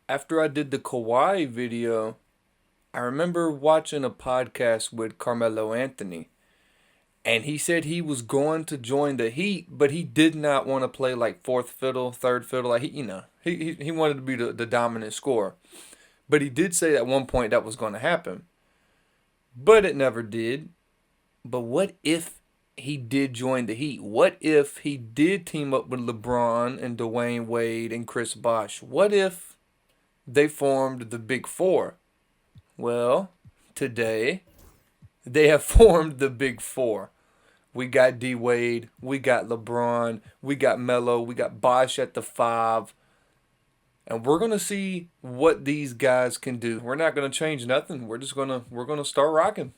After I did the Kawhi video, I remember watching a podcast with Carmelo Anthony, and he said he was going to join the Heat, but he did not want to play like fourth fiddle, third fiddle. Like he wanted to be the dominant scorer. But he did say at one point that was going to happen, but it never did. But what if he did join the Heat? What if he did team up with LeBron and Dwayne Wade and Chris Bosh? What if they formed the Big Four? Well, today they have formed the Big Four. We got D Wade, we got LeBron, we got Melo, we got Bosh at the five, and we're gonna see what these guys can do. We're not gonna change nothing. We're gonna start rocking.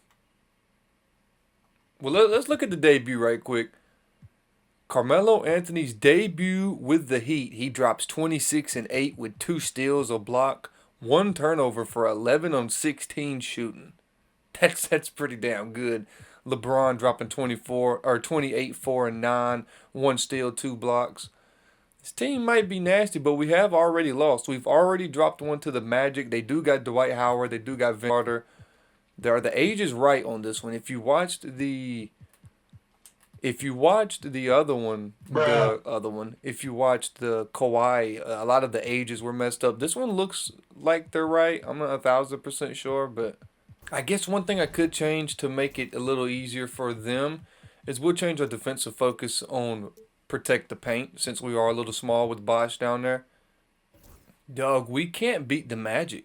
Well, let's look at the debut right quick. Carmelo Anthony's debut with the Heat. He drops 26 and 8 with 2 steals, a block, one turnover for 11 on 16 shooting. That's pretty damn good. LeBron dropping 24 or 28, 4 and 9, 1 steal, 2 blocks. This team might be nasty, but we have already lost. We've already dropped one to the Magic. They do got Dwight Howard. They do got Vince Carter. The age is right on this one. If you watched the other one, if you watched the Kawhi, a lot of the ages were messed up. This one looks like they're right. I'm not 1,000% sure, but I guess one thing I could change to make it a little easier for them is we'll change our defensive focus on protect the paint since we are a little small with Bosh down there. Dog, we can't beat the Magic.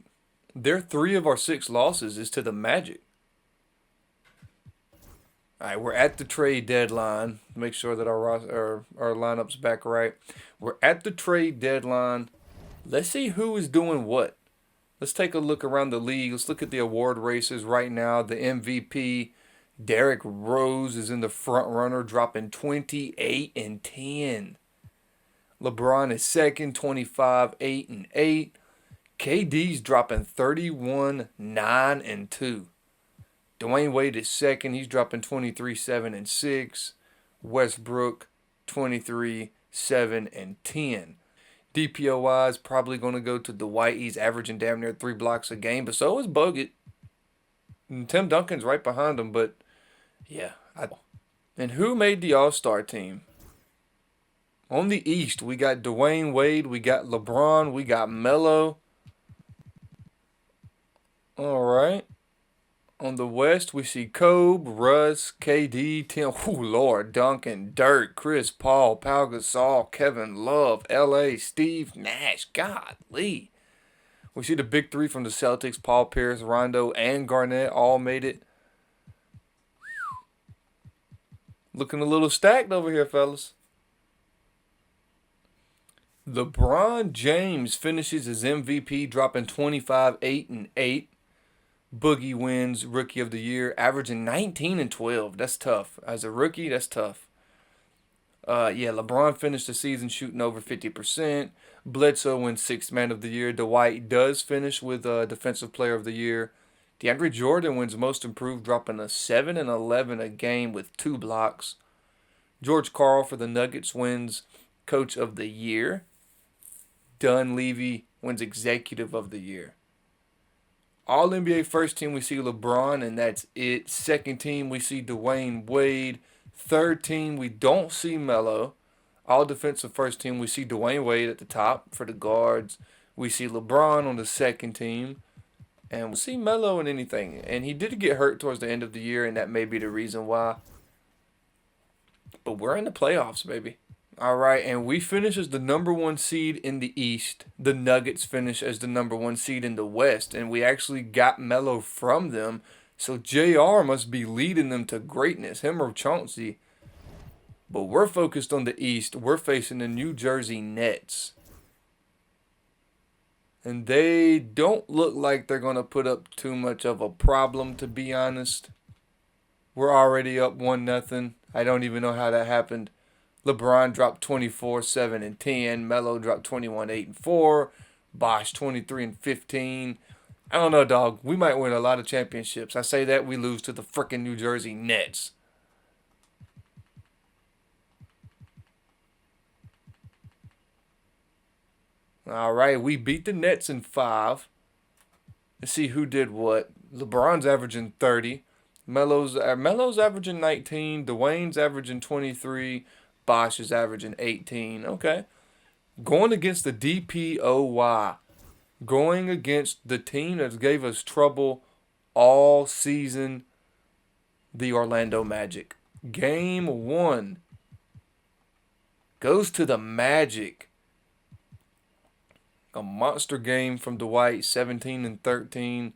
Their 3 of our 6 losses is to the Magic. All right, we're at the trade deadline. Make sure that our lineup's back right. We're at the trade deadline. Let's see who is doing what. Let's take a look around the league. Let's look at the award races right now. The MVP, Derrick Rose, is in the front runner, dropping 28 and 10. LeBron is second, 25, 8 and 8. KD's dropping 31, 9 and 2. Dwayne Wade is second. He's dropping 23, 7 and 6. Westbrook 23, 7 and 10. DPOI is probably going to go to Dwight. He's averaging damn near 3 blocks a game, but so is Bogut. And Tim Duncan's right behind him, but yeah. And who made the All-Star team? On the East, we got Dwayne Wade, we got LeBron, we got Melo. All right. On the West, we see Kobe, Russ, KD, Tim, Lord, Duncan, Dirk, Chris Paul, Pau Gasol, Kevin Love, LA, Steve Nash. Golly. We see the big three from the Celtics, Paul Pierce, Rondo, and Garnett all made it. Looking a little stacked over here, fellas. LeBron James finishes his MVP, dropping 25, 8 and 8. Boogie wins Rookie of the Year, averaging 19 and 12. That's tough. As a rookie, that's tough. LeBron finished the season shooting over 50%. Bledsoe wins Sixth Man of the Year. Dwight does finish with Defensive Player of the Year. DeAndre Jordan wins Most Improved, dropping a 7 and 11 a game with 2 blocks. George Karl for the Nuggets wins Coach of the Year. Dunleavy wins Executive of the Year. All NBA first team, we see LeBron, and that's it. Second team, we see Dwayne Wade. Third team, we don't see Melo. All defensive first team, we see Dwayne Wade at the top for the guards. We see LeBron on the second team. And we'll see Melo in anything. And he did get hurt towards the end of the year, and that may be the reason why. But we're in the playoffs, baby. All right, and we finish as the number 1 seed in the East. The Nuggets finish as the number 1 seed in the West, and we actually got Melo from them. So JR must be leading them to greatness, him or Chauncey. But we're focused on the East. We're facing the New Jersey Nets. And they don't look like they're going to put up too much of a problem, to be honest. We're already up 1-0. I don't even know how that happened. LeBron dropped 24, 7 and 10. Melo dropped 21, 8 and 4. Bosh 23 and 15. I don't know, dog. We might win a lot of championships. I say that we lose to the freaking New Jersey Nets. All right, we beat the Nets in 5. Let's see who did what. LeBron's averaging 30. Melo's averaging 19. Dwayne's averaging 23. Bosh is averaging 18. Okay. Going against the DPOY. Going against the team that gave us trouble all season, the Orlando Magic. Game 1 goes to the Magic. A monster game from Dwight, 17 and 13.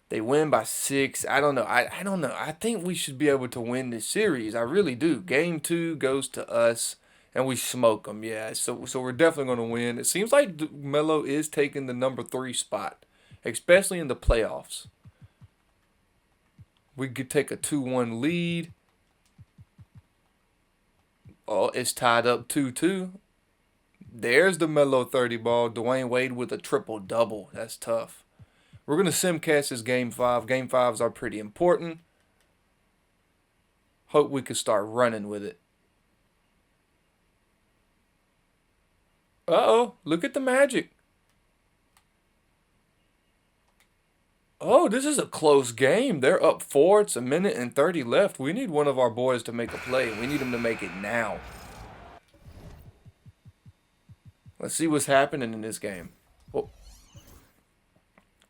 They win by 6. I don't know. I don't know. I think we should be able to win this series. I really do. Game 2 goes to us, and we smoke them. Yeah, so we're definitely going to win. It seems like Melo is taking the number 3 spot, especially in the playoffs. We could take a 2-1 lead. Oh, it's tied up 2-2. There's the Melo 30 ball. Dwayne Wade with a triple-double. That's tough. We're going to simcast this Game 5. Game 5s are pretty important. Hope we can start running with it. Uh-oh. Look at the Magic. Oh, this is a close game. They're up 4. It's 1:30 left. We need one of our boys to make a play. We need him to make it now. Let's see what's happening in this game. Oh.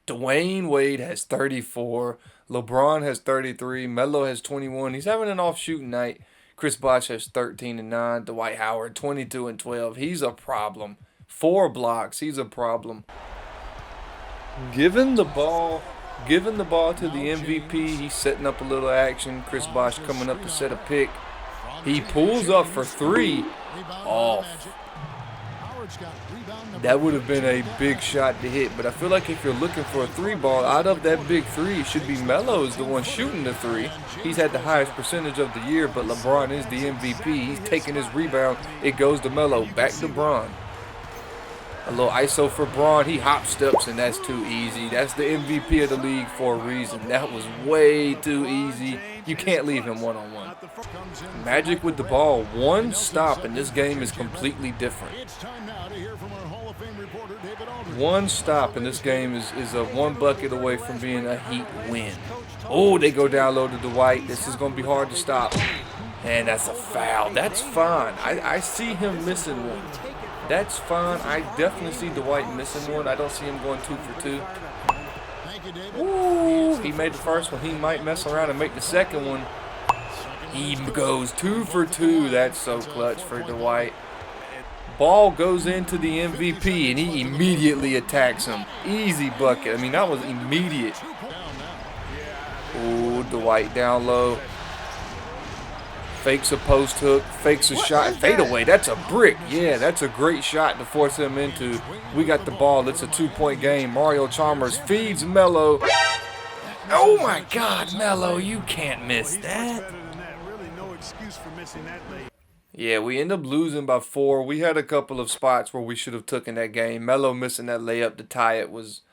Dwayne Wade has 34. LeBron has 33. Melo has 21. He's having an off shooting night. Chris Bosh has 13 and 9. Dwight Howard 22 and 12. He's a problem. 4 blocks. He's a problem. Giving the ball to the MVP. He's setting up a little action. Chris Bosh coming up to set a pick. He pulls up for 3. Off. That would have been a big shot to hit, but I feel like if you're looking for a 3 ball out of that big 3, it should be Melo's the one shooting the 3. He's had the highest percentage of the year, but LeBron is the MVP. He's taking his rebound. It goes to Melo. Back to Bron. A little ISO for Bron. He hop steps, and that's too easy. That's the MVP of the league for a reason. That was way too easy. You can't leave him one-on-one. Magic with the ball. 1 stop, and this game is completely different. 1 stop, and this game is a 1 bucket away from being a Heat win. Oh, they go down low to Dwight. This is going to be hard to stop. And that's a foul. That's fine. I see him missing one. That's fine. I definitely see Dwight missing one. I don't see him going 2 for 2. Ooh, he made the first one. He might mess around and make the second one. He goes 2 for 2. That's so clutch for Dwight. Ball goes into the MVP, and he immediately attacks him. Easy bucket. I mean, that was immediate. Ooh, Dwight down low. Fakes a post hook, fakes a shot, fade away. That's a brick. Yeah, that's a great shot to force him into. We got the ball. It's a 2-point game. Mario Chalmers feeds Melo. Oh my God, Melo, you can't miss that. Yeah, we end up losing by 4. We had a couple of spots where we should have taken that game. Melo missing that layup to tie it was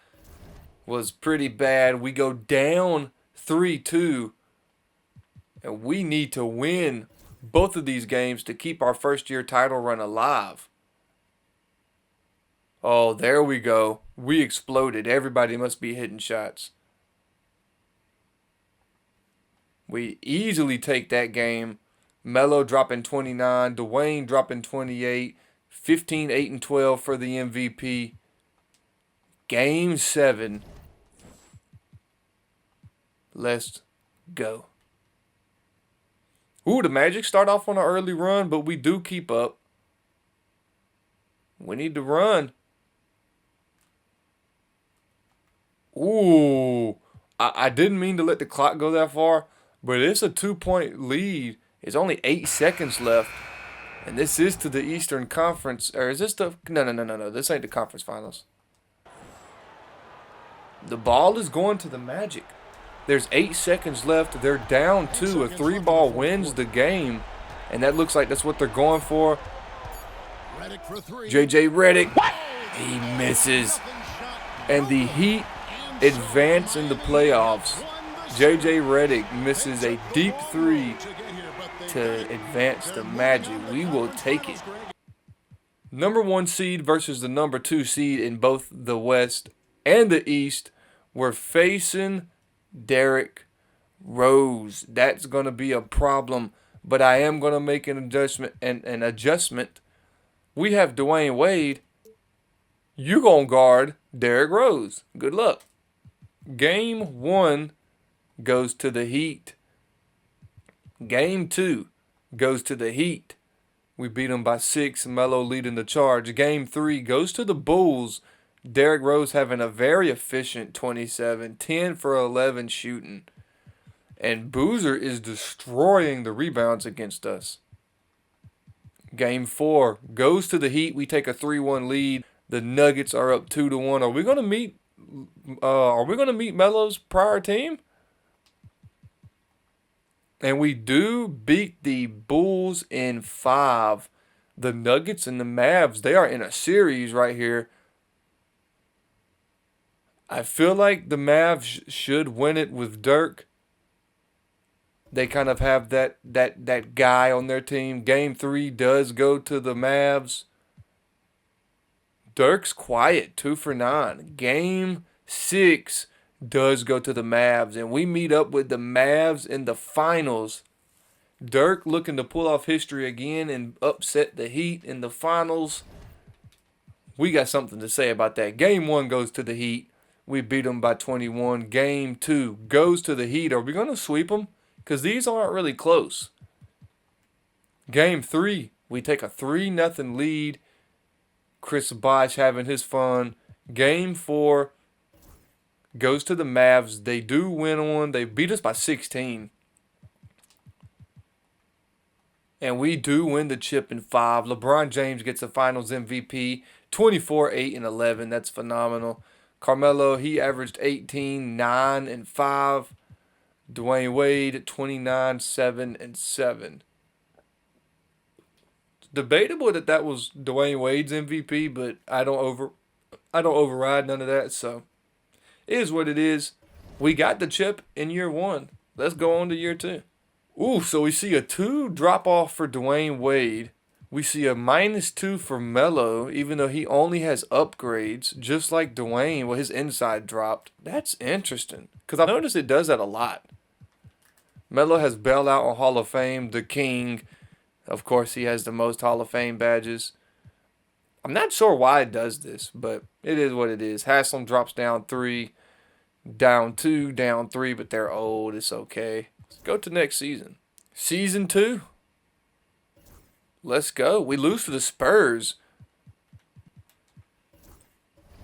pretty bad. We go down 3-2. And we need to win both of these games to keep our first-year title run alive. Oh, there we go. We exploded. Everybody must be hitting shots. We easily take that game. Melo dropping 29. Dwayne dropping 28. 15, 8, and 12 for the MVP. Game 7. Let's go. Ooh, the Magic start off on an early run, but we do keep up. We need to run. Ooh, I didn't mean to let the clock go that far, but it's a 2-point lead. It's only 8 seconds left, and this is to the Eastern Conference. Or is this the... No. This ain't the conference finals. The ball is going to the Magic. There's 8 seconds left. They're down 2. A 3-ball wins the game. And that looks like that's what they're going for. JJ Redick. He misses. And the Heat advance in the playoffs. JJ Redick misses a deep 3 to advance the Magic. We will take it. Number 1 seed versus the number 2 seed in both the West and the East. We're facing Derrick Rose. That's going to be a problem, but I am going to make an adjustment. We have Dwayne Wade. You going to guard Derrick Rose. Good luck. Game 1 goes to the Heat. Game 2 goes to the Heat. We beat them by 6. MELO leading the charge. Game 3 goes to the Bulls. Derrick Rose having a very efficient 27. 10 for 11 shooting. And Boozer is destroying the rebounds against us. Game 4 goes to the Heat. We take a 3-1 lead. The Nuggets are up 2-1. Are we gonna meet MELO's prior team? And we do beat the Bulls in 5. The Nuggets and the Mavs, they are in a series right here. I feel like the Mavs should win it with Dirk. They kind of have that guy on their team. Game 3 does go to the Mavs. Dirk's quiet, 2 for 9. Game 6 does go to the Mavs, and we meet up with the Mavs in the finals. Dirk looking to pull off history again and upset the Heat in the finals. We got something to say about that. Game 1 goes to the Heat. We beat them by 21. Game 2 goes to the Heat. Are we going to sweep them? Because these aren't really close. Game 3, we take a 3-0 lead. Chris Bosh having his fun. Game 4 goes to the Mavs. They do win one. They beat us by 16. And we do win the chip in 5. LeBron James gets the Finals MVP. 24, 8, and 11. That's phenomenal. Carmelo, he averaged 18, 9, and 5. Dwayne Wade, 29, 7, and 7. Debatable that was Dwayne Wade's MVP, but I don't override none of that. So it is what it is. We got the chip in year 1. Let's go on to year 2. Ooh, so we see a 2 drop off for Dwayne Wade. We see a -2 for MELO, even though he only has upgrades, just like Dwayne. Well, his inside dropped. That's interesting, because I've noticed it does that a lot. MELO has bailout on Hall of Fame, the King. Of course, he has the most Hall of Fame badges. I'm not sure why it does this, but it is what it is. Haslam drops down 3, down 2, down 3, but they're old. It's okay. Let's go to next season. Season 2. Let's go. We lose to the Spurs.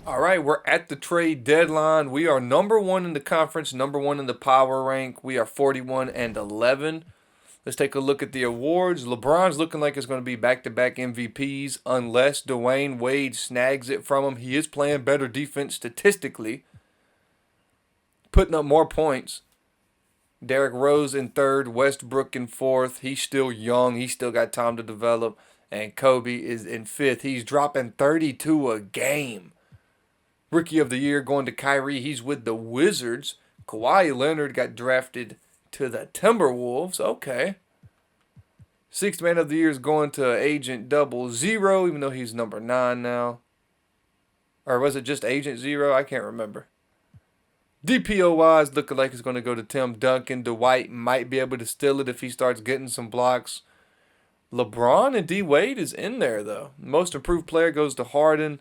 All right, we're at the trade deadline. We are number 1 in the conference, number 1 in the power rank. We are 41 and 11. Let's take a look at the awards. LeBron's looking like it's going to be back-to-back MVPs unless Dwayne Wade snags it from him. He is playing better defense statistically, putting up more points. Derrick Rose in 3rd, Westbrook in 4th. He's still young. He's still got time to develop. And Kobe is in 5th. He's dropping 32 a game. Rookie of the Year going to Kyrie. He's with the Wizards. Kawhi Leonard got drafted to the Timberwolves. Okay. 6th Man of the Year is going to Agent 00, even though he's number 9 now. Or was it just Agent 0? I can't remember. DPOY is looking like it's going to go to Tim Duncan. Dwight might be able to steal it if he starts getting some blocks. LeBron and D-Wade is in there, though. Most improved player goes to Harden.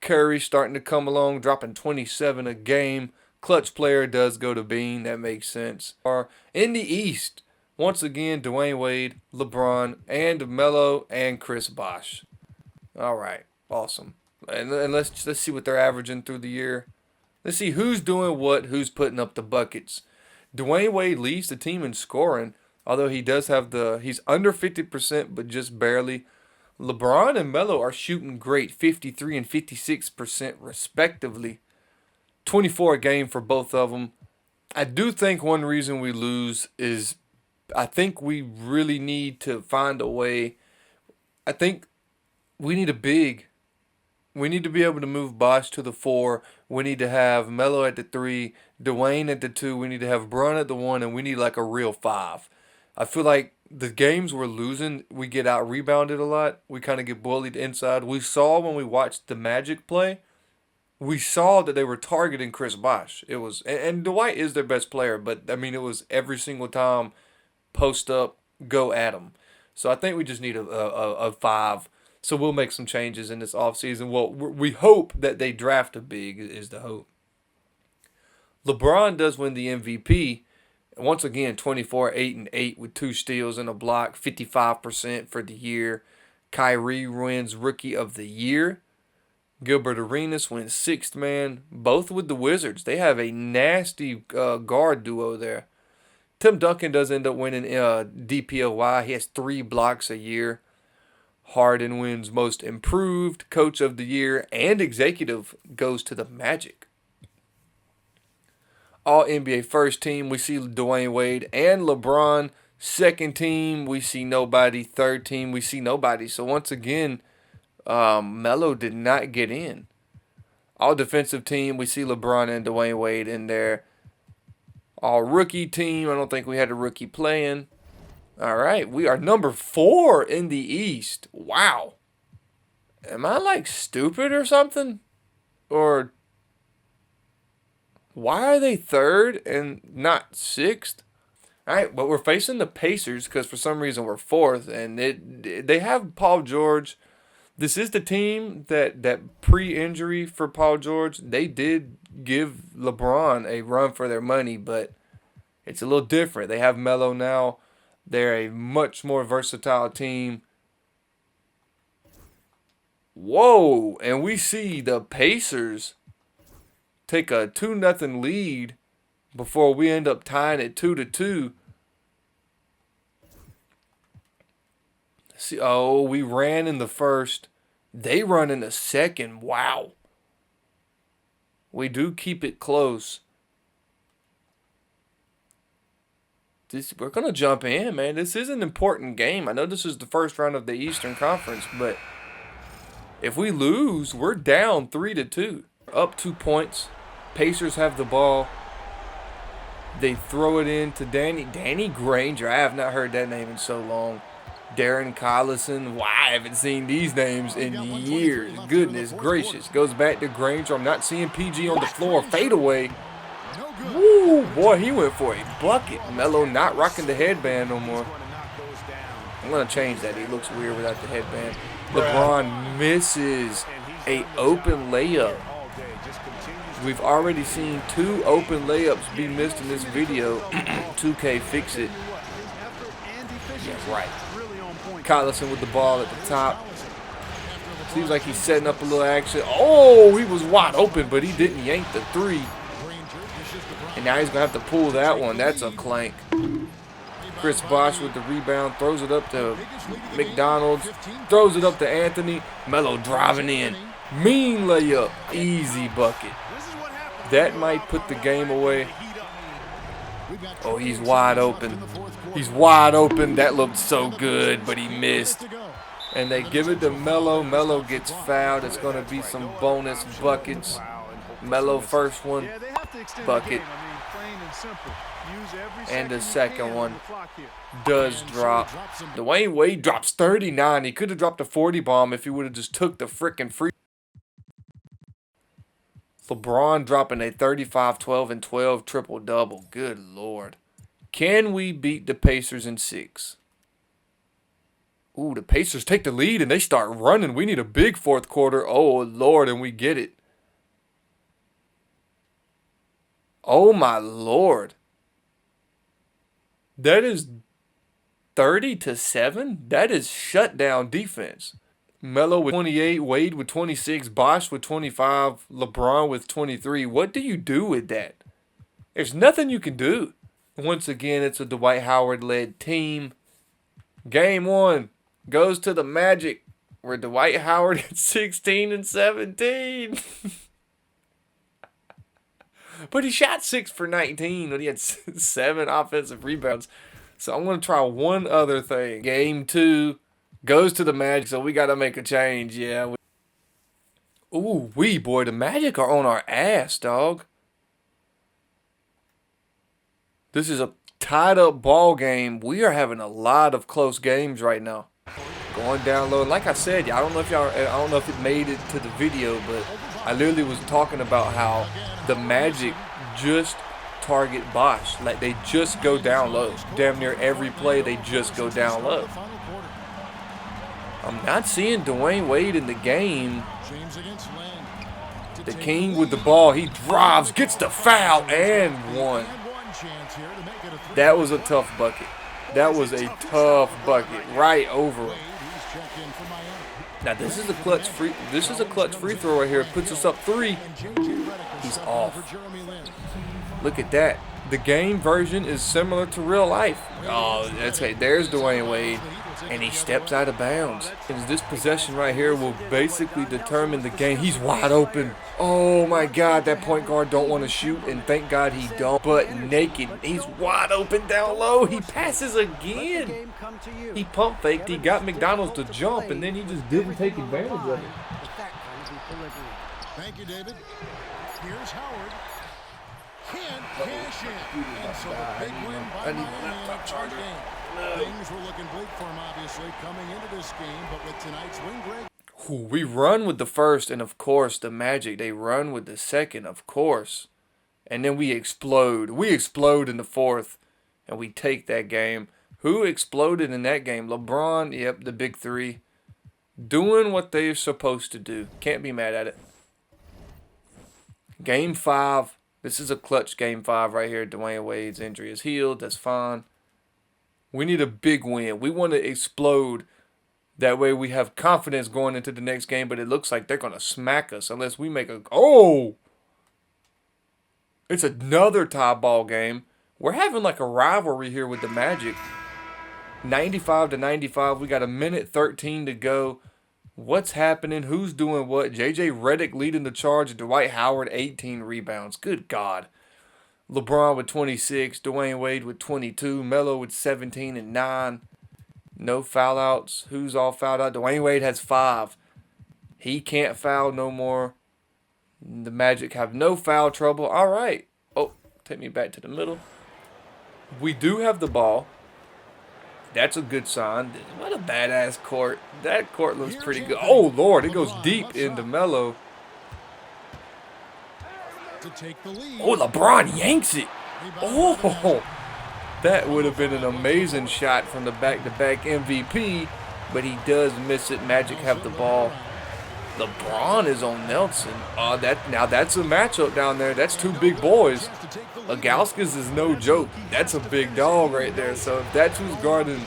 Curry starting to come along, dropping 27 a game. Clutch player does go to Bean. That makes sense. In the East, once again, Dwayne Wade, LeBron, and MELO, and Chris Bosh. All right. Awesome. And let's see what they're averaging through the year. Let's see who's doing what, who's putting up the buckets. Dwayne Wade leads the team in scoring, although he does have he's under 50%, but just barely. LeBron and MELO are shooting great, 53 and 56% respectively. 24 a game for both of them. I do think one reason we lose is I think we really need to find a way. I think we need a big. We need to be able to move Bosh to the 4. We need to have MELO at the 3, Dwayne at the 2. We need to have Bron at the 1, and we need like a real 5. I feel like the games we're losing, we get out rebounded a lot. We kind of get bullied inside. We saw when we watched the Magic play, we saw that they were targeting Chris Bosh. It was, and Dwight is their best player, but I mean, it was every single time post up, go at him. So I think we just need a five. So we'll make some changes in this offseason. Well, we hope that they draft a big, is the hope. LeBron does win the MVP. Once again, 24, 8, and 8 with 2 steals and a block, 55% for the year. Kyrie wins Rookie of the Year. Gilbert Arenas wins Sixth Man, both with the Wizards. They have a nasty guard duo there. Tim Duncan does end up winning DPOY. He has 3 blocks a year. Harden wins Most Improved, Coach of the Year, and Executive goes to the Magic. All NBA first team, we see Dwayne Wade and LeBron. Second team, we see nobody. Third team, we see nobody. So once again, MELO did not get in. All defensive team, we see LeBron and Dwayne Wade in there. All rookie team, I don't think we had a rookie playing. All right, we are number 4 in the East. Wow. Am I like stupid or something? Or why are they 3rd and not 6th? All right, but we're facing the Pacers because for some reason we're 4th, and they have Paul George. This is the team that pre-injury for Paul George, they did give LeBron a run for their money, but it's a little different. They have MELO now. They're a much more versatile team. Whoa, and we see the Pacers take a 2-0 lead before we end up tying it 2-2. See, oh, we ran in the first. They run in the second. Wow. We do keep it close. We're going to jump in, man. This is an important game. I know this is the first round of the Eastern Conference, but if we lose, we're down 3-2. Up 2 points. Pacers have the ball. They throw it in to Danny Granger. I have not heard that name in so long. Darren Collison. Wow, I haven't seen these names in years. Goodness gracious. Goes back to Granger. I'm not seeing PG on the floor. Fade away. Woo, boy, he went for a bucket. MELO not rocking the headband no more. I'm going to change that. He looks weird without the headband. LeBron misses a open layup. We've already seen 2 open layups be missed in this video. 2K fix it. Yeah, right. Collison with the ball at the top. Seems like he's setting up a little action. Oh, he was wide open, but he didn't yank the 3. And now he's going to have to pull that one. That's a clank. Chris Bosh with the rebound. Throws it up to McDonald's. Throws it up to Anthony. MELO driving in. Mean layup. Easy bucket. That might put the game away. Oh, he's wide open. He's wide open. That looked so good, but he missed. And they give it to MELO. MELO gets fouled. It's going to be some bonus buckets. MELO first one. Bucket. And the second one does drop. Dwayne Wade drops 39. He could have dropped a 40 bomb if he would have just took the frickin' free. LeBron dropping a 35, 12, and 12 triple-double. Good Lord. Can we beat the Pacers in 6? Ooh, the Pacers take the lead and they start running. We need a big 4th quarter. Oh, Lord, and we get it. Oh, my Lord. That is 30-7? That is shutdown defense. MELO with 28, Wade with 26, Bosh with 25, LeBron with 23. What do you do with that? There's nothing you can do. Once again, it's a Dwight Howard-led team. Game 1 goes to the Magic, where Dwight Howard at 16 and 17. But he shot 6 for 19, but he had 7 offensive rebounds. So I'm going to try one other thing. Game 2 goes to the Magic, so we got to make a change. Yeah. Ooh, boy, the Magic are on our ass, dog. This is a tied up ball game. We are having a lot of close games right now. Going down low. Like I said, I don't know if it made it to the video, but I literally was talking about how the Magic just target Bosch. Like, they just go down low. Damn near every play, they just go down low. I'm not seeing Dwayne Wade in the game. The king with the ball. He drives, gets the foul, and one. That was a tough bucket. That was a tough bucket right over him. Now this is a clutch free throw right here. Puts us up 3. He's off. Look at that. The game version is similar to real life. Oh, okay. There's Dwayne Wade, and he steps out of bounds. And this possession right here will basically determine the game. He's wide open. Oh my God, that point guard don't want to shoot, and thank God he don't. But naked, he's wide open down low. He passes again. He pump faked. He got McDonald's to jump, and then he just didn't take advantage of it. Thank you, David. Here's Howard. Can't cash in. And so a big win by Miami. Things were looking bleak for him, obviously, coming into this game, but with tonight's win, Greg. We run with the first, and of course, the Magic, they run with the second, of course. And then we explode. We explode in the fourth, and we take that game. Who exploded in that game? LeBron, yep, the big 3. Doing what they're supposed to do. Can't be mad at it. Game 5. This is a clutch game 5 right here. Dwayne Wade's injury is healed. That's fine. We need a big win. We want to explode. That way we have confidence going into the next game, but it looks like they're going to smack us unless we make a... Oh! It's another tie ball game. We're having like a rivalry here with the Magic. 95-95. We got 1:13 to go. What's happening? Who's doing what? J.J. Redick leading the charge. Dwight Howard, 18 rebounds. Good God. LeBron with 26. Dwayne Wade with 22. MELO with 17 and 9. No foul outs. Who's all fouled out? Dwayne Wade has 5. He can't foul no more. The Magic have no foul trouble. All right. Oh, take me back to the middle. We do have the ball. That's a good sign. What a badass court. That court looks pretty good. Oh, Lord. It goes deep into MELO. Oh, LeBron yanks it. Oh, that would have been an amazing shot from the back-to-back MVP, but he does miss it. Magic have the ball. LeBron is on Nelson. Now that's a matchup down there. That's 2 big boys. Agauskas is no joke. That's a big dog right there. So if that's who's guarding.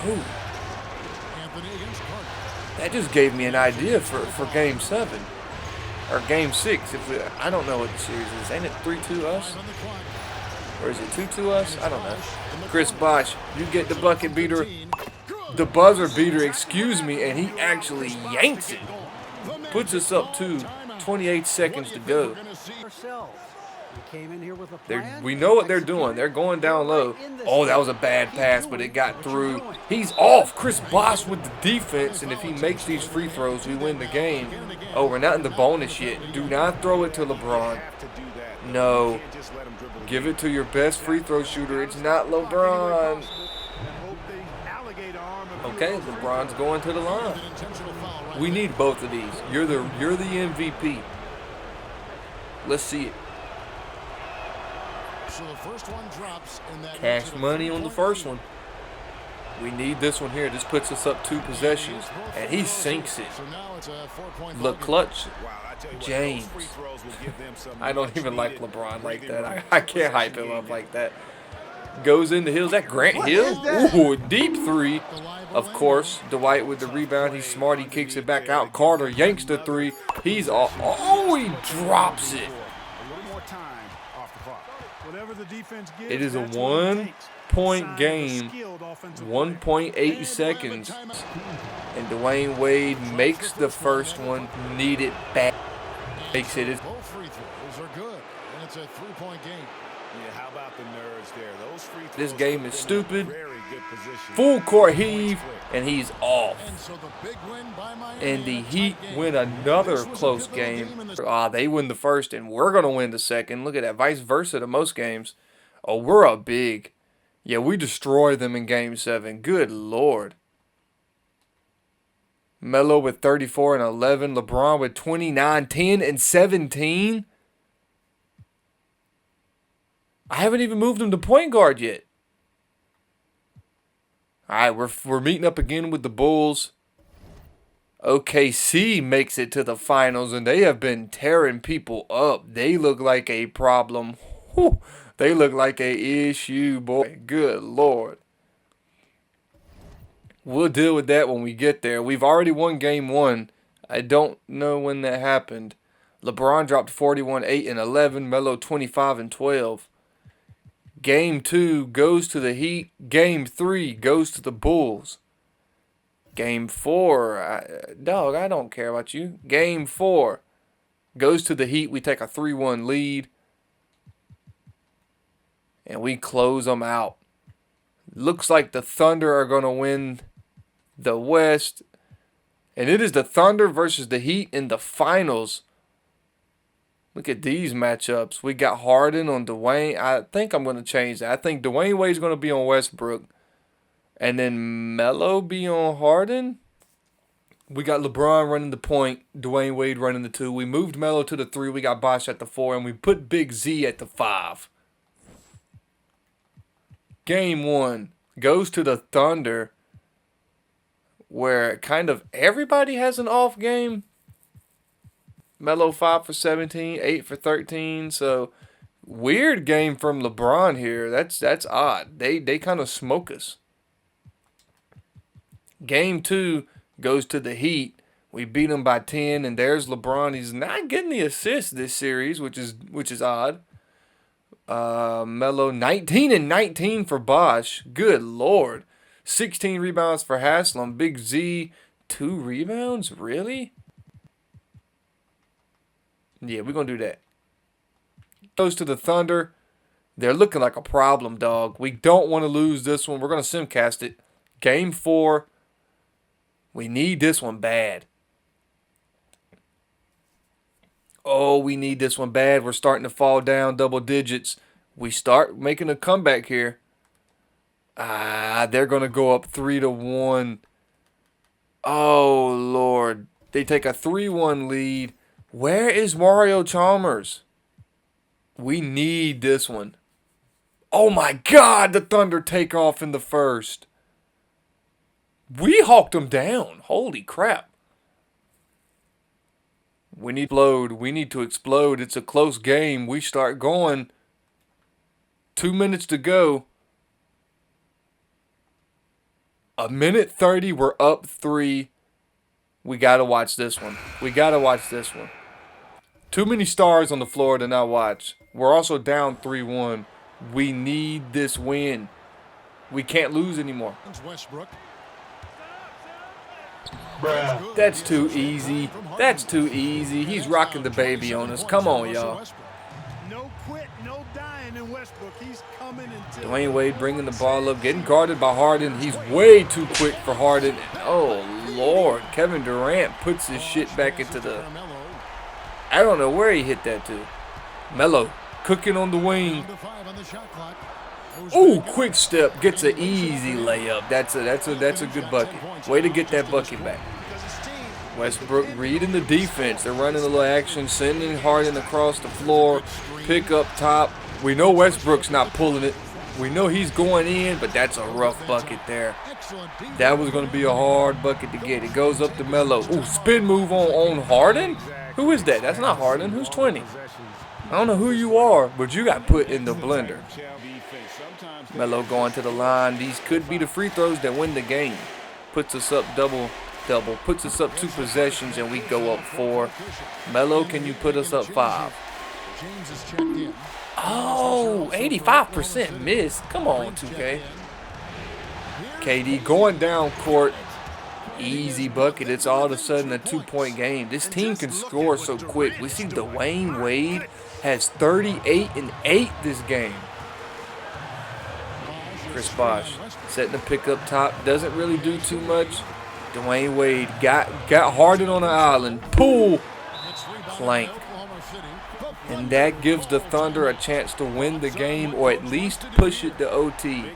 Oh. That just gave me an idea for Game 7. Or Game 6. I don't know what the series is. Ain't it 3-2 us? Or is it 2-2 us? I don't know. Chris Bosh, you get the bucket beater. The buzzer beater, excuse me, and he actually yanks it. Puts us up to 28 seconds to go. We know what they're doing. They're going down low. Oh, that was a bad pass, but it got through. He's off. Chris Bosh with the defense, and if he makes these free throws, we win the game. Oh, we're not in the bonus yet. Do not throw it to LeBron. No. Give it to your best free throw shooter. It's not LeBron. Okay, LeBron's going to the line. We need both of these. You're the MVP. Let's see it. Cash money on the first one. We need this one here. This puts us up 2 possessions, and he sinks it. Look, clutch. James. I don't even like LeBron like that. I can't hype him up like that. Goes in the Hill. Is that Grant Hill? Ooh, deep 3. Of course, Dwight with the rebound. He's smart. He kicks it back out. Carter yanks the 3. He's off. Oh, he drops it. It is a 1-point game. 1.8 seconds. And Dwayne Wade makes the first one. Need it back. Makes it. Both free throws are good, and it's a 3-point game. Yeah, how about the nerves there? Those free throws This game is stupid. very good position. Full court heave, and he's off. And so the big win by Miami And the in a tight Heat game. win another This was a close pivotal game. in the They win the first, and we're going to win the second. Look at that. Vice versa to most games. Oh, we're up big. Yeah, we destroy them in Game 7. Good Lord. Melo with 34 and 11. LeBron with 29, 10, and 17. I haven't even moved him to point guard yet. All right, we're meeting up again with the Bulls. OKC makes it to the finals, and they have been tearing people up. They look like a problem. Whew. They look like a issue, boy. Good Lord. We'll deal with that when we get there. We've already won Game 1. I don't know when that happened. LeBron dropped 41, 8, and 11. Melo 25 and 12. Game 2 goes to the Heat. Game 3 goes to the Bulls. Game 4, dog, I don't care about you. Game 4 goes to the Heat. We take a 3-1 lead. And we close them out. Looks like the Thunder are going to win the West. And it is the Thunder versus the Heat in the finals. Look at these matchups. We got Harden on Dwayne. I think I'm going to change that. I think Dwayne Wade's going to be on Westbrook. And then Melo be on Harden. We got LeBron running the point. Dwayne Wade running the 2. We moved Melo to the 3. We got Bosh at the 4. And we put Big Z at the 5. Game 1 goes to the Thunder, where kind of everybody has an off game. Melo 5 for 17, 8 for 13. So weird game from LeBron here. That's odd. They kind of smoke us. Game 2 goes to the Heat. We beat them by 10, and there's LeBron. He's not getting the assist this series, which is odd. Melo 19 and 19 for Bosh. Good Lord. 16 rebounds for Haslam. Big Z 2 rebounds? Really? Yeah, we're going to do that. Goes to the Thunder. They're looking like a problem, dog. We don't want to lose this one. We're going to simcast it. Game 4. We need this one bad. Oh, we need this one bad. We're starting to fall down double digits. We start making a comeback here. They're going to go up 3-1. Oh, Lord. They take a 3-1 lead. Where is Mario Chalmers? We need this one. Oh, my God. The Thunder take off in the first. We hawked them down. Holy crap. We need to explode. We need to explode. It's a close game. We start going. 2 minutes to go. 1:30. We're up 3. We got to watch this one. We got to watch this one. Too many stars on the floor to not watch. We're also down 3-1. We need this win. We can't lose anymore. Westbrook. That's too easy. That's too easy. He's rocking the baby on us. Come on, y'all. No quit, no dying in Westbrook. He's coming until Dwayne Wade bringing the ball up, getting guarded by Harden. He's way too quick for Harden. Oh, Lord. Kevin Durant puts his shit back into the... I don't know where he hit that to. Melo cooking on the wing. Ooh, quick step, gets an easy layup. That's a good bucket. Way to get that bucket back. Westbrook reading the defense. They're running a little action, sending Harden across the floor. Pick up top. We know Westbrook's not pulling it. We know he's going in, but that's a rough bucket there. That was going to be a hard bucket to get. It goes up to Melo. Ooh, spin move on Harden? Who is that? That's not Harden. Who's 20? I don't know who you are, but you got put in the blender. Melo going to the line. These could be the free throws that win the game. Puts us up double. Puts us up 2 possessions, and we go up 4. Melo, can you put us up 5? Oh, 85% miss. Come on, 2K. KD going down court. Easy bucket. It's all of a sudden a 2-point game. This team can score so quick. We see Dwayne Wade has 38 and 8 this game. Chris Bosh setting the pick up top. Doesn't really do too much. Dwayne Wade got Harden on the island. Pull. Plank. And that gives the Thunder a chance to win the game or at least push it to OT.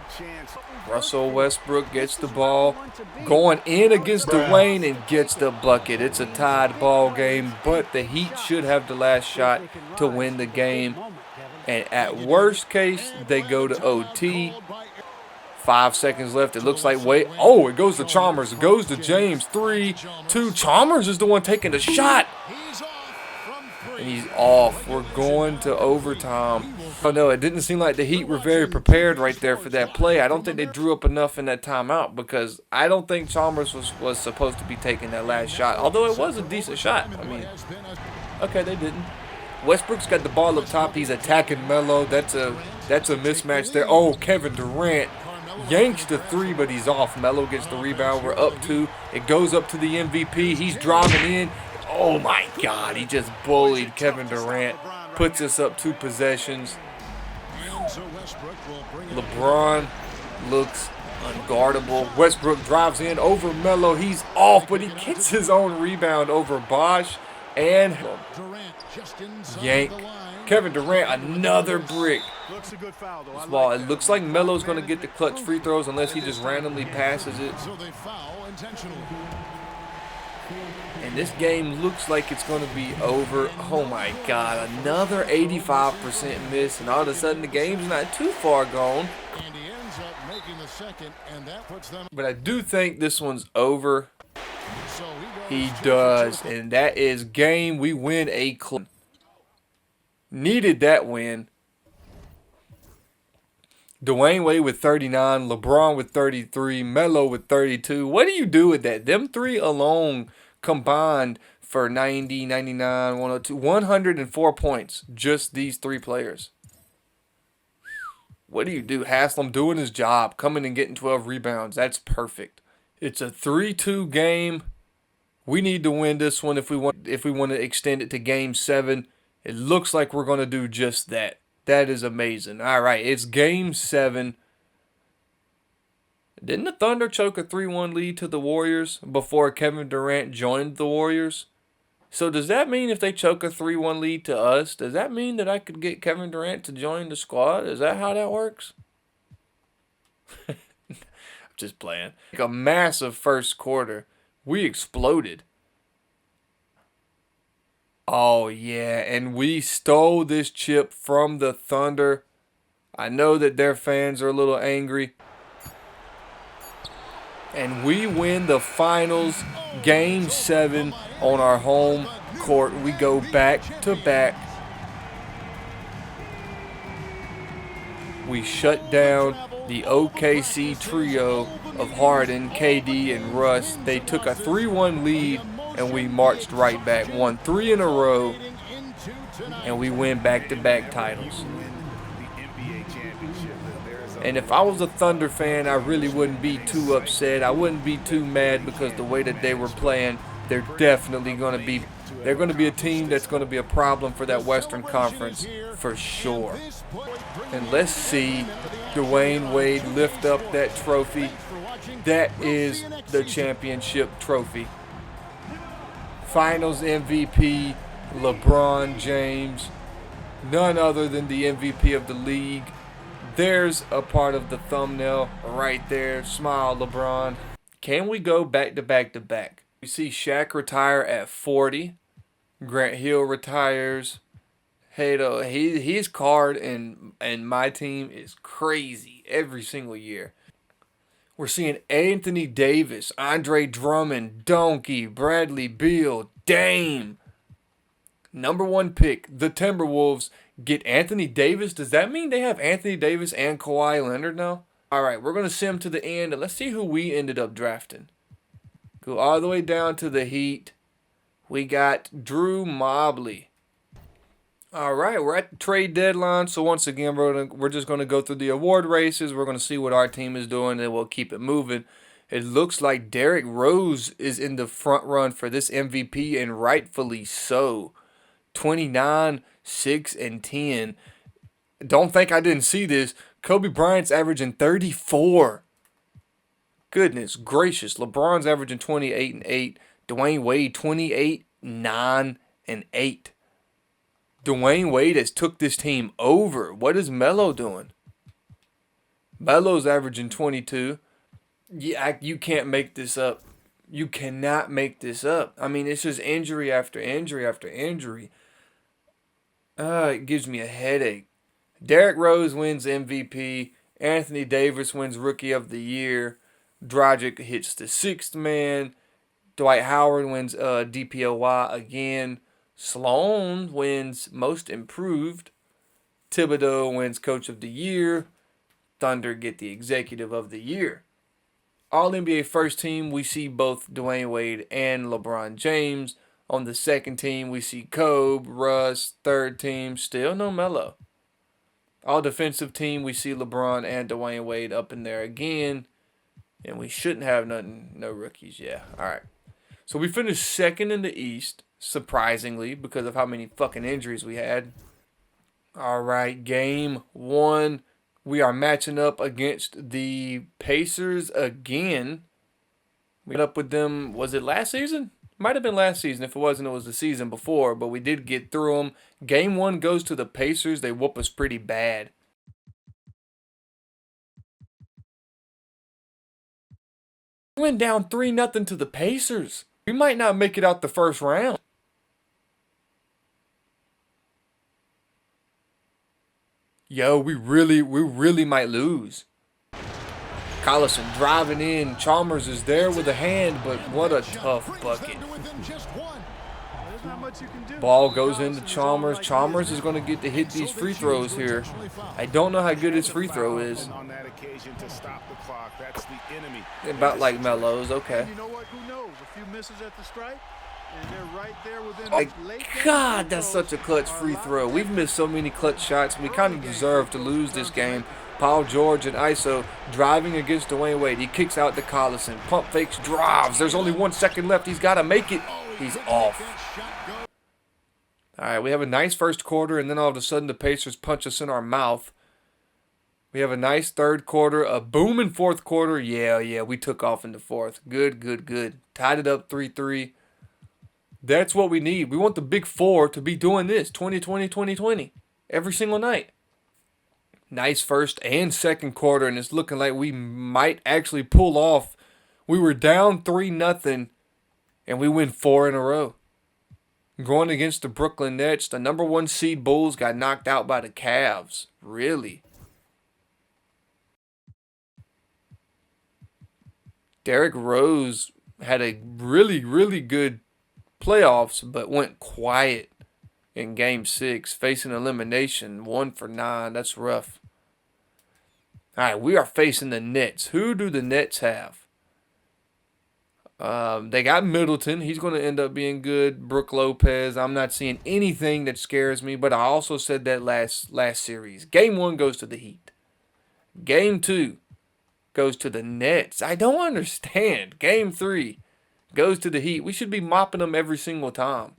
Russell Westbrook gets the ball, going in against Dwayne and gets the bucket. It's a tied ball game, but the Heat should have the last shot to win the game. And at worst case, they go to OT. 5 seconds left. It looks like Wade. Oh, it goes to Chalmers. It goes to James. 3-2. Chalmers is the one taking the shot. And he's off. We're going to overtime. Oh, no, it didn't seem like the Heat were very prepared right there for that play. I don't think they drew up enough in that timeout because I don't think Chalmers was supposed to be taking that last shot, although it was a decent shot. I mean, okay, they didn't. Westbrook's got the ball up top. He's attacking Melo. That's a mismatch there. Oh, Kevin Durant yanks the three, but he's off. Melo gets the rebound. We're up 2. It goes up to the MVP. He's driving in. Oh, my God. He just bullied Kevin Durant. Puts us up 2 possessions. LeBron looks unguardable. Westbrook drives in over Melo. He's off, but he gets his own rebound over Bosh. And yank. Kevin Durant, another brick. Well, it looks like Melo's going to get the clutch free throws unless he just randomly passes it. And this game looks like it's going to be over. Oh, my God. Another 85% miss. And all of a sudden, the game's not too far gone. But I do think this one's over. He does. And that is game. We win a clutch. Needed that win. Dwayne Wade with 39. LeBron with 33. Melo with 32. What do you do with that? Them 3 alone combined for 90, 99, 102, 104 points. Just these 3 players. What do you do? Haslam doing his job, coming and getting 12 rebounds. That's perfect. It's a 3-2 game. We need to win this one if we want to extend it to game 7. It looks like we're going to do just that. That is amazing. All right, it's game 7. Didn't the Thunder choke a 3-1 lead to the Warriors before Kevin Durant joined the Warriors? So does that mean if they choke a 3-1 lead to us, does that mean that I could get Kevin Durant to join the squad? Is that how that works? I'm just playing. Like a massive first quarter. We exploded. Oh, yeah, and we stole this chip from the Thunder. I know that their fans are a little angry. And we win the finals, game 7 on our home court. We go back to back. We shut down the OKC trio of Harden, KD, and Russ. They took a 3-1 lead, and we marched right back. Won 3 in a row, and we win back-to-back titles. And if I was a Thunder fan, I really wouldn't be too upset. I wouldn't be too mad because the way that they were playing, they're definitely going to be a team that's going to be a problem for that Western Conference for sure. And let's see Dwayne Wade lift up that trophy. That is the championship trophy. Finals MVP, LeBron James, none other than the MVP of the league. There's a part of the thumbnail right there. Smile, LeBron. Can we go back to back to back? We see Shaq retire at 40. Grant Hill retires. Hey, though, his card and my team is crazy every single year. We're seeing Anthony Davis, Andre Drummond, Donkey, Bradley Beal, Dame. Number 1 pick, the Timberwolves get Anthony Davis. Does that mean they have Anthony Davis and Kawhi Leonard now? All right, we're going to sim to the end, and let's see who we ended up drafting. Go all the way down to the Heat. We got Drew Mobley. All right, we're at the trade deadline, so once again, we're just going to go through the award races. We're going to see what our team is doing, and we'll keep it moving. It looks like Derrick Rose is in the front run for this MVP, and rightfully so. 29, 6, and 10. Don't think I didn't see this. Kobe Bryant's averaging 34. Goodness gracious. LeBron's averaging 28 and 8. Dwayne Wade 28, 9, and 8. Dwayne Wade has took this team over. What is Melo doing? Melo's averaging 22. Yeah, you can't make this up. You cannot make this up. I mean, it's just injury after injury after injury. It gives me a headache. Derrick Rose wins MVP. Anthony Davis wins Rookie of the Year. Dragic hits the sixth man. Dwight Howard wins DPOY again. Sloan wins Most Improved. Thibodeau wins Coach of the Year. Thunder get the Executive of the Year. All NBA first team, we see both Dwayne Wade and LeBron James. On the second team, we see Kobe, Russ. Third team, still no Melo. All defensive team, we see LeBron and Dwayne Wade up in there again. And we shouldn't have no rookies. Yeah, all right. So we finished second in the East, surprisingly, because of how many fucking injuries we had. All right, game 1. We are matching up against the Pacers again. We met up with them, was it last season? Might have been last season. If it wasn't, it was the season before. But we did get through them. Game 1 goes to the Pacers. They whoop us pretty bad. We went down 3-0 to the Pacers. We might not make it out the first round. Yo, we really might lose. Collison driving in. Chalmers is there with a hand, but what a tough bucket. Ball goes into Chalmers. Chalmers is going to get to hit these free throws here. I don't know how good his free throw is. About like Melo's, okay. My God, that's such a clutch free throw. We've missed so many clutch shots. We kind of deserve to lose this game. Paul George and ISO driving against Dwayne Wade. He kicks out to Collison. Pump fakes, drives. There's only 1 second left. He's got to make it. He's off. All right, we have a nice first quarter, and then all of a sudden the Pacers punch us in our mouth. We have a nice third quarter, a booming fourth quarter. Yeah, we took off in the fourth. Good. Tied it up 3-3. That's what we need. We want the big four to be doing this 2020 every single night. Nice first and second quarter, and it's looking like we might actually pull off. We were down 3-0, and we win 4 in a row. Going against the Brooklyn Nets, the number 1 seed Bulls got knocked out by the Cavs. Really? Derrick Rose had a really good playoffs, but went quiet in Game 6, facing elimination, 1 for 9. That's rough. All right, we are facing the Nets. Who do the Nets have? They got Middleton. He's going to end up being good. Brook Lopez. I'm not seeing anything that scares me, but I also said that last series. Game 1 goes to the Heat. Game 2 goes to the Nets. I don't understand. Game 3 goes to the Heat. We should be mopping them every single time.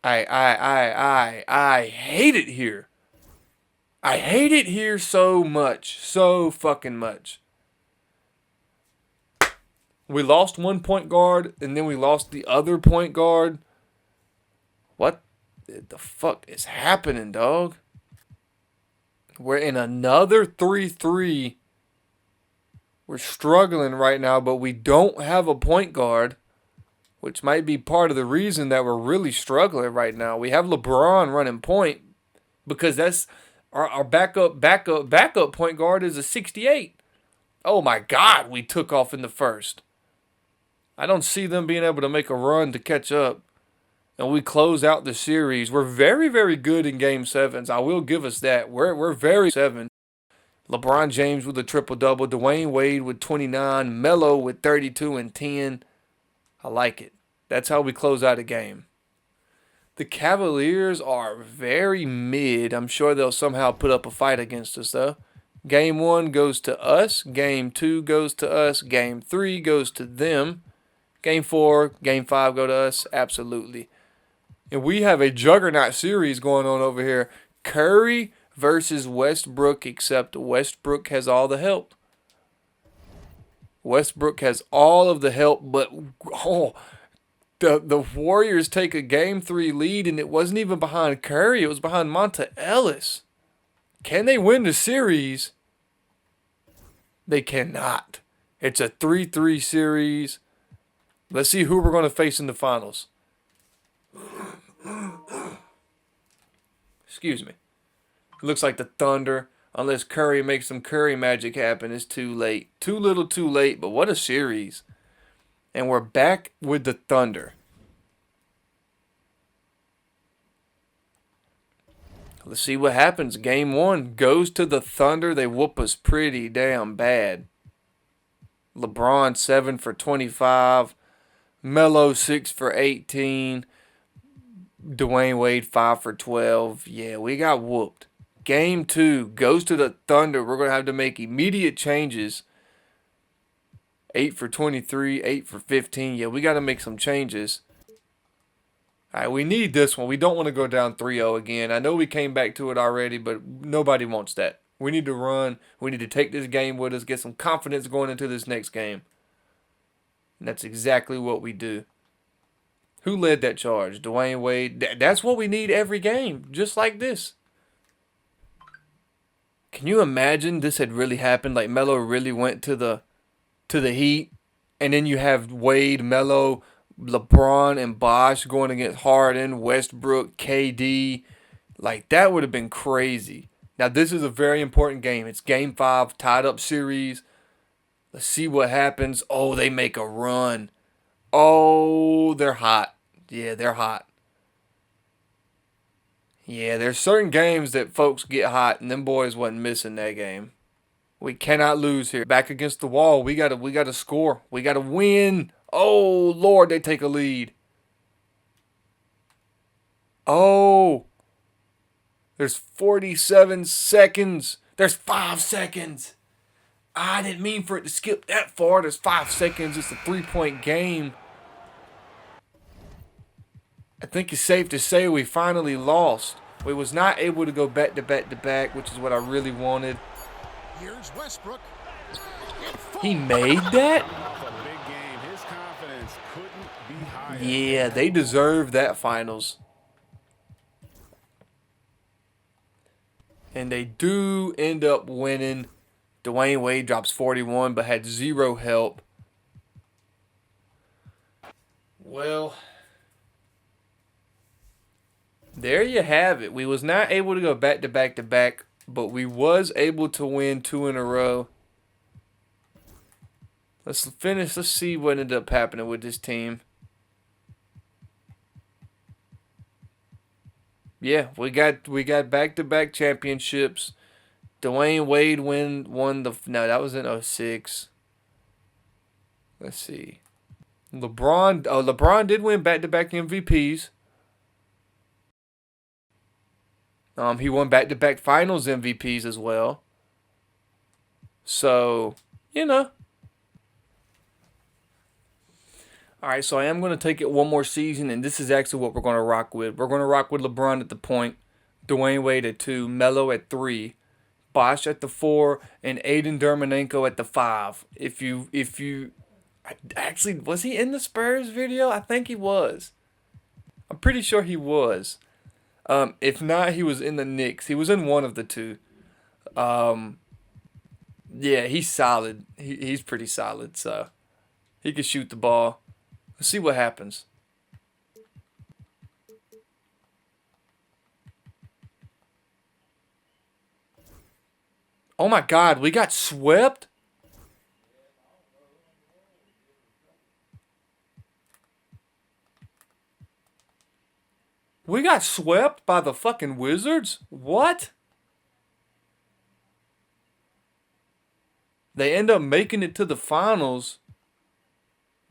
I hate it here. I hate it here so much. So fucking much. We lost 1 point guard, and then we lost the other point guard. What the fuck is happening, dog? We're in another 3-3. We're struggling right now, but we don't have a point guard, which might be part of the reason that we're really struggling right now. We have LeBron running point because that's our backup point guard is a 68. Oh my God, we took off in the first. I don't see them being able to make a run to catch up. And we close out the series. We're very good in Game 7s. I will give us that. We're very 7. LeBron James with a triple-double. Dwayne Wade with 29. Melo with 32 and 10. I like it. That's how we close out a game. The Cavaliers are very mid. I'm sure they'll somehow put up a fight against us, though. Game 1 goes to us. Game 2 goes to us. Game 3 goes to them. Game 4, Game 5 go to us. Absolutely. And we have a juggernaut series going on over here. Curry versus Westbrook, except Westbrook has all the help. Westbrook has all of the help, but the Warriors take a Game 3 lead, and it wasn't even behind Curry. It was behind Monta Ellis. Can they win the series? They cannot. It's a 3-3 series. Let's see who we're going to face in the finals. Excuse me. It looks like the Thunder. Unless Curry makes some Curry magic happen, it's too late. Too little too late, but what a series. And we're back with the Thunder. Let's see what happens. Game 1 goes to the Thunder. They whoop us pretty damn bad. LeBron 7 for 25. MELO 6 for 18. Dwayne Wade 5 for 12. Yeah, we got whooped. Game 2 goes to the Thunder. We're going to have to make immediate changes. 8 for 23, 8 for 15. Yeah, we got to make some changes. All right, we need this one. We don't want to go down 3-0 again. I know we came back to it already, but nobody wants that. We need to run. We need to take this game with us, get some confidence going into this next game. And that's exactly what we do. Who led that charge? Dwayne Wade. That's what we need every game, just like this. Can you imagine this had really happened? Like Melo really went to the Heat, and then you have Wade, Melo, LeBron, and Bosh going against Harden, Westbrook, KD. Like, that would have been crazy. Now, this is a very important game. It's Game 5, tied up series. Let's see what happens. Oh, they make a run. Oh, they're hot. Yeah, they're hot. Yeah, there's certain games that folks get hot, and them boys wasn't missing that game. We cannot lose here. Back against the wall. We gotta score. We gotta win. Oh, Lord, they take a lead. Oh. There's 47 seconds. There's 5 seconds. I didn't mean for it to skip that far. There's 5 seconds. It's a 3-point game. I think it's safe to say we finally lost. We was not able to go back to back to back, which is what I really wanted. Here's Westbrook. He made that? Yeah, they deserve that finals. And they do end up winning. Dwayne Wade drops 41, but had zero help. Well, there you have it. We was not able to go back to back to back, but we was able to win 2 in a row. Let's finish. Let's see what ended up happening with this team. Yeah, we got back-to-back championships. Dwayne Wade won the no, that was in 06. Let's see. LeBron did win back-to-back MVPs. He won back-to-back finals MVPs as well. So, you know. All right, so I am going to take it one more season, and this is actually what we're going to rock with. We're going to rock with LeBron at the point, Dwayne Wade at 2, Melo at 3, Bosh at the 4, and Aiden Dermanenko at the 5. If you actually, was he in the Spurs video? I think he was. I'm pretty sure he was. If not, he was in the Knicks. He was in one of the two. Yeah, he's solid. He's pretty solid, so he can shoot the ball. Let's see what happens. Oh my God, we got swept? We got swept by the fucking Wizards? What? They end up making it to the finals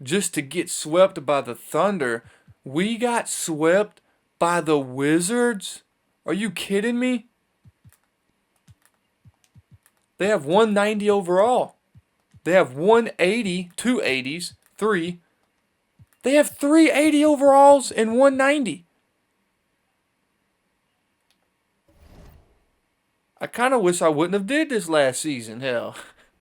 just to get swept by the Thunder. We got swept by the Wizards? Are you kidding me? They have 190 overall. They have 180, two 80s, three. They have 380 overalls and 190. I kind of wish I wouldn't have did this last season. Hell.